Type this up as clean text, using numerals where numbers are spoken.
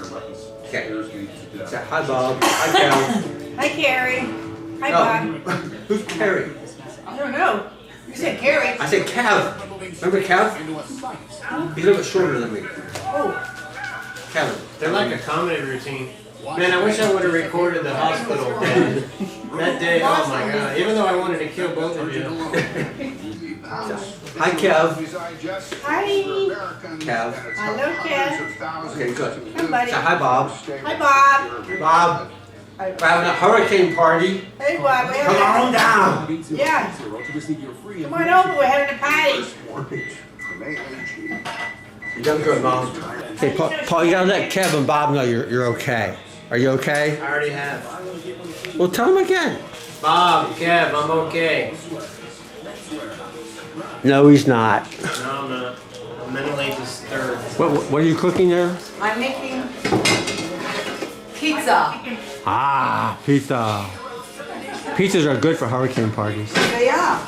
Okay. Say hi, Bob. Hi, Cal. Hi, Carrie. Hi, No. Bob. Who's Carrie? I don't know. You said Carrie. I said Kev. Remember Kev? He's a little bit shorter than me. Oh. Kevin. They're like a comedy routine. Man, I wish I would have recorded the hospital bed. That day, oh my god. Even though I wanted to kill both of you. Hi, Kev. Hi. Kev. Hello, Kev. Okay, good. Hi, buddy. Say hi, Bob. Hi, Bob. Bob. We're having a hurricane party. Hey, Bob. Come on down. Yeah. Come on over. We're having a party. You done good, Mom. Hey, Paul, you gotta let Kev and Bob know you're okay. Are you okay? I already have. Well, tell him again. Bob, Kev, I'm okay. No, he's not. No, I'm not. I'm mentally disturbed. What are you cooking there? I'm making pizza. Ah, pizza. Pizzas are good for hurricane parties. They are.